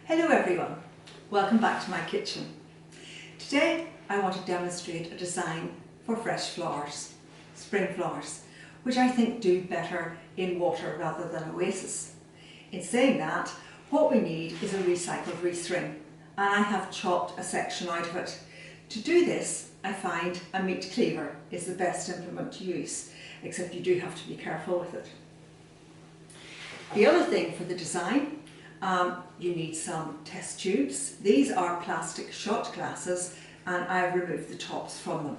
Hello everyone, welcome back to my kitchen. Today I want to demonstrate a design for fresh flowers, spring flowers, which I think do better in water rather than oasis. In saying that, what we need is a recycled wreath ring, and I have chopped a section out of it. To do this, I find a meat cleaver is the best implement to use, except you do have to be careful with it. The other thing for the design, you need some test tubes. These are plastic shot glasses and I've removed the tops from them.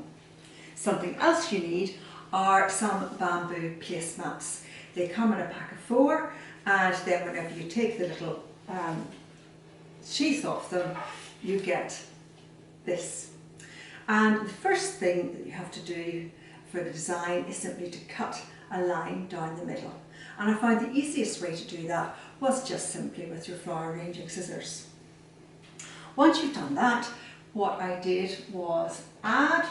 Something else you need are some bamboo placemats. They come in a pack of 4, and then whenever you take the little sheath off them, you get this. And the first thing that you have to do for the design is simply to cut a line down the middle. And I found the easiest way to do that was just simply with your flower arranging scissors. Once you've done that, what I did was add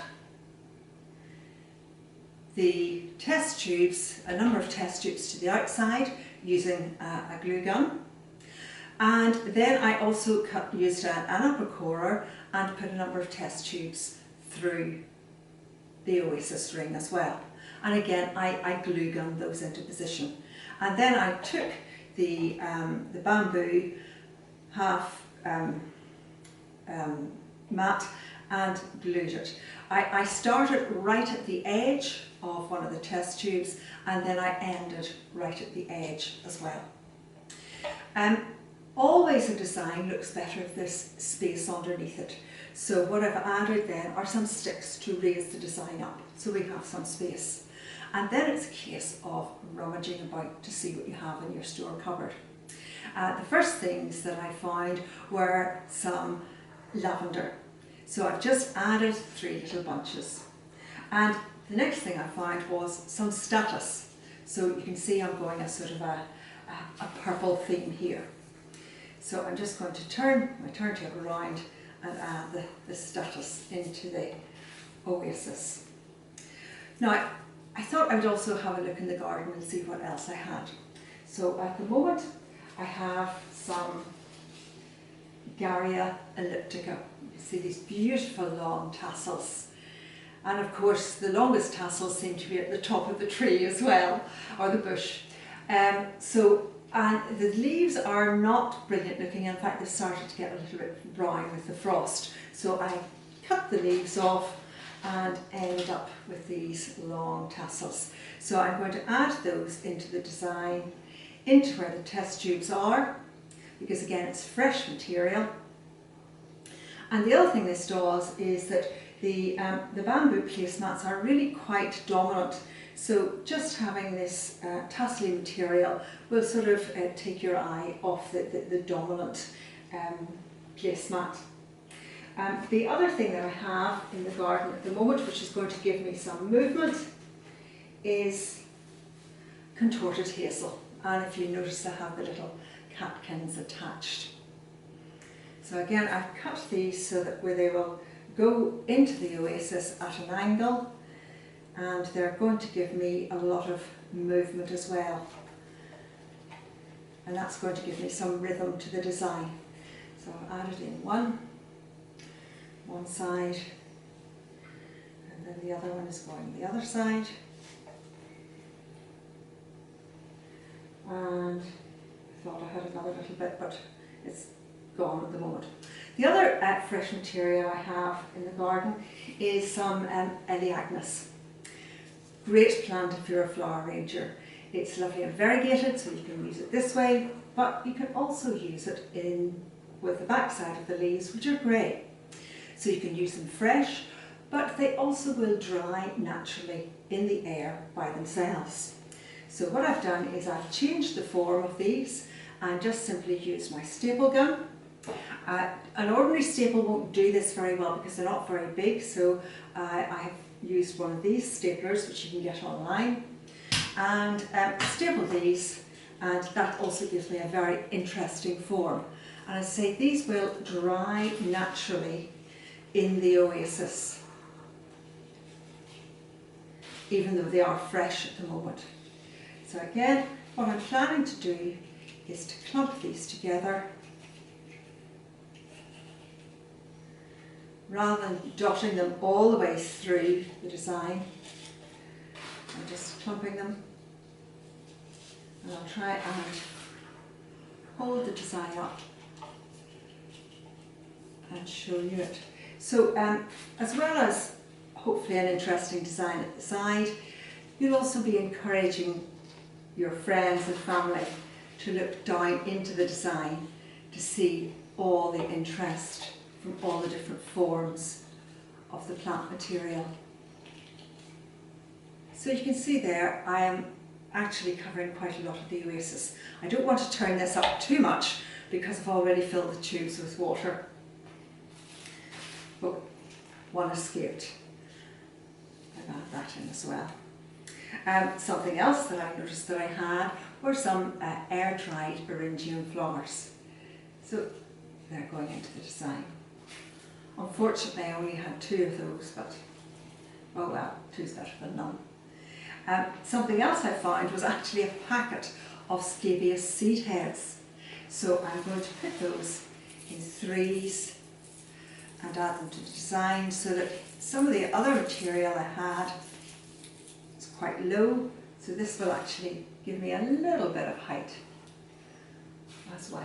the test tubes, a number of test tubes to the outside using a glue gun. And then I also used an upper corer and put a number of test tubes through the oasis ring as well. And again, I glue gunned those into position. And then I took the bamboo half mat and glued it. I started right at the edge of one of the test tubes, and then I ended right at the edge as well. Always a design looks better if there's space underneath it. So what I've added then are some sticks to raise the design up, so we have some space. And then it's a case of rummaging about to see what you have in your store cupboard. The first things that I found were some lavender. So I've just added 3 little bunches. And the next thing I found was some statice. So you can see I'm going a sort of a purple theme here. So I'm just going to turn my turntable around and add the statice into the oasis. Now, I thought I would also have a look in the garden and see what else I had. So at the moment I have some Garrya elliptica. You see these beautiful long tassels. And of course the longest tassels seem to be at the top of the tree as well, or the bush. And the leaves are not brilliant looking. In fact, they've started to get a little bit brown with the frost. So I cut the leaves off and end up with these long tassels. So I'm going to add those into the design, into where the test tubes are, because again it's fresh material. And the other thing this does is that the bamboo placemats are really quite dominant. So just having this tassely material will sort of take your eye off the dominant placemat. The other thing that I have in the garden at the moment, which is going to give me some movement, is contorted hazel. And if you notice, I have the little catkins attached. So again, I've cut these so that where they will go into the oasis at an angle, and they're going to give me a lot of movement as well. And that's going to give me some rhythm to the design. So I've added in one side, and then the other one is going the other side. And I thought I had another little bit, but it's gone at the moment. The other fresh material I have in the garden is some Elaeagnus. Great plant if you're a flower arranger. It's lovely and variegated, so you can use it this way, but you can also use it with the back side of the leaves, which are grey. So you can use them fresh, but they also will dry naturally in the air by themselves. So what I've done is I've changed the form of these and just simply used my staple gun. An ordinary staple won't do this very well because they're not very big, so I have used one of these staplers, which you can get online, and staple these, and that also gives me a very interesting form. And I say these will dry naturally in the oasis, even though they are fresh at the moment. So again, what I'm planning to do is to clump these together rather than dotting them all the way through the design, I'm just clumping them, and I'll try and hold the design up and show you it. So as well as hopefully an interesting design at the side, you'll also be encouraging your friends and family to look down into the design to see all the interest from all the different forms of the plant material. So you can see there I am actually covering quite a lot of the oasis. I don't want to turn this up too much because I've already filled the tubes with water. But one escaped. I've added that in as well. Something else that I noticed that I had were some air-dried Eryngium flowers. So they're going into the design. Unfortunately I only had 2 of those, but oh well, 2's better than none. Something else I found was actually a packet of scabious seed heads. So I'm going to put those in 3s and add them to the design so that some of the other material I had is quite low, so this will actually give me a little bit of height as well.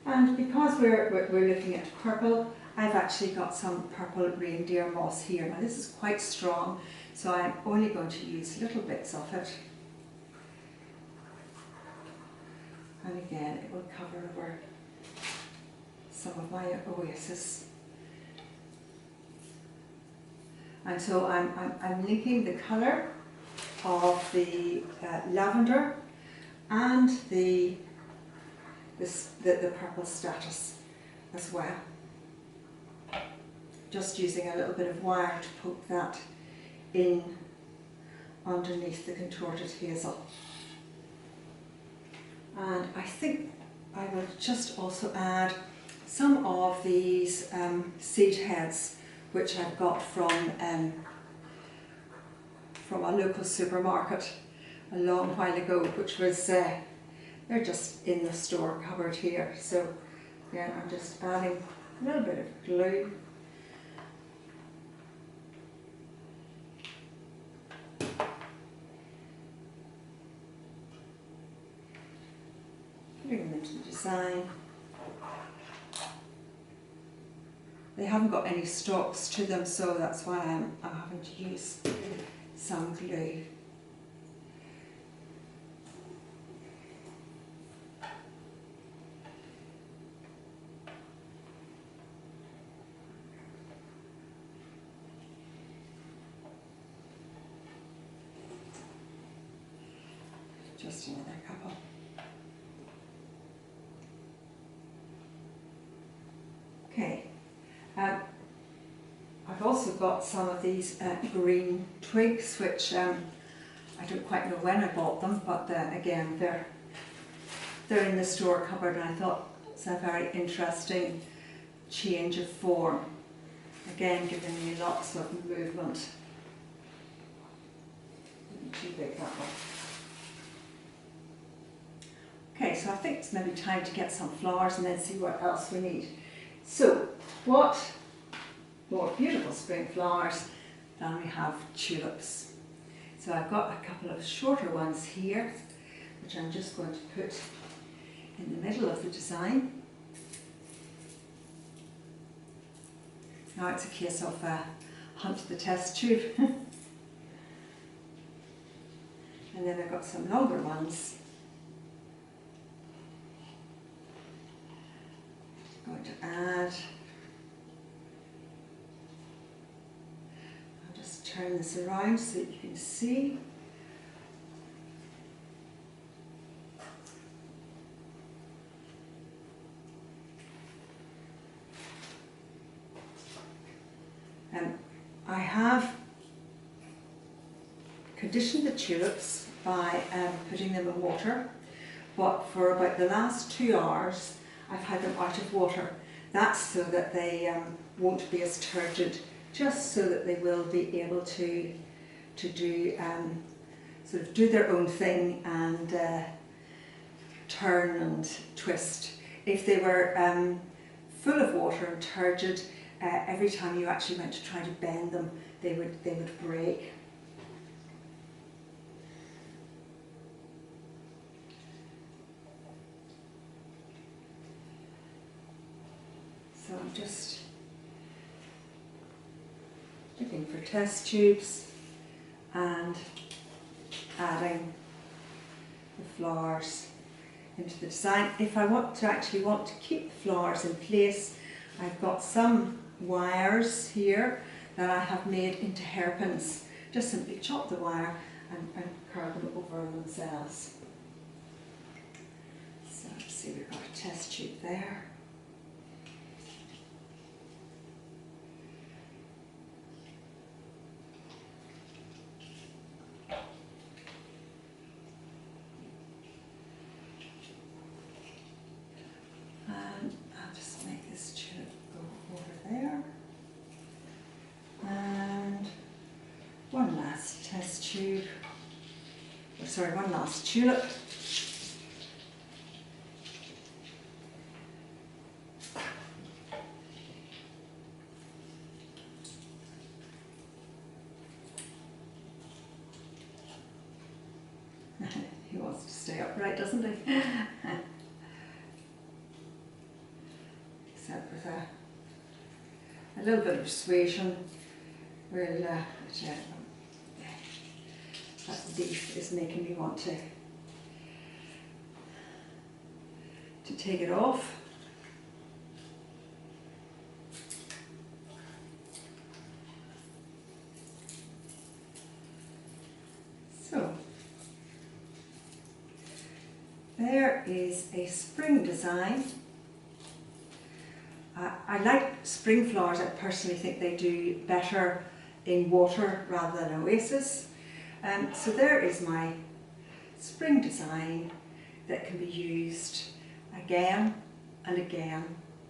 And because we're looking at purple, I've actually got some purple reindeer moss here. Now this is quite strong, so I'm only going to use little bits of it. And again, it will cover over some of my oasis. And so I'm linking the colour of the lavender and the purple statice as well. Just using a little bit of wire to poke that in underneath the contorted hazel. And I think I will just also add some of these seed heads which I've got from a local supermarket a long while ago, which was they're just in the store cupboard here. So again, I'm just adding a little bit of glue. Putting them into the design. They haven't got any stalks to them, so that's why I'm having to use some glue. Just another couple. Okay, I've also got some of these green twigs, which I don't quite know when I bought them, but again, they're in the store cupboard, and I thought it's a very interesting change of form. Again, giving me lots of movement. Too big, that one. Okay, so I think it's maybe time to get some flowers and then see what else we need. So, what more beautiful spring flowers than we have tulips. So I've got a couple of shorter ones here, which I'm just going to put in the middle of the design. Now it's a case of hunt the test tube. And then I've got some longer ones. I'm going to add. I'll just turn this around so that you can see. I have conditioned the tulips by putting them in water, but for about the last 2 hours I've had them out of water, That's so that they won't be as turgid, just so that they will be able to do sort of do their own thing and turn and twist. If they were full of water and turgid, every time you actually went to try to bend them, they would break. So I'm just looking for test tubes and adding the flowers into the design. If I want to keep the flowers in place, I've got some wires here that I have made into hairpins. Just simply chop the wire and curl them over themselves. So let's see, we've got a test tube there. One last tulip. He wants to stay upright, doesn't he? Except with a little bit of persuasion, we'll that leaf is making me want to take it off. So there is a spring design. I like spring flowers. I personally think they do better in water rather than oasis. So there is my spring design that can be used again and again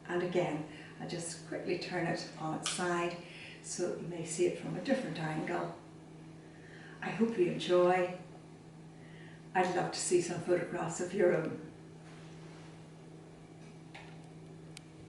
and again. I just quickly turn it on its side so you may see it from a different angle. I hope you enjoy. I'd love to see some photographs of your own.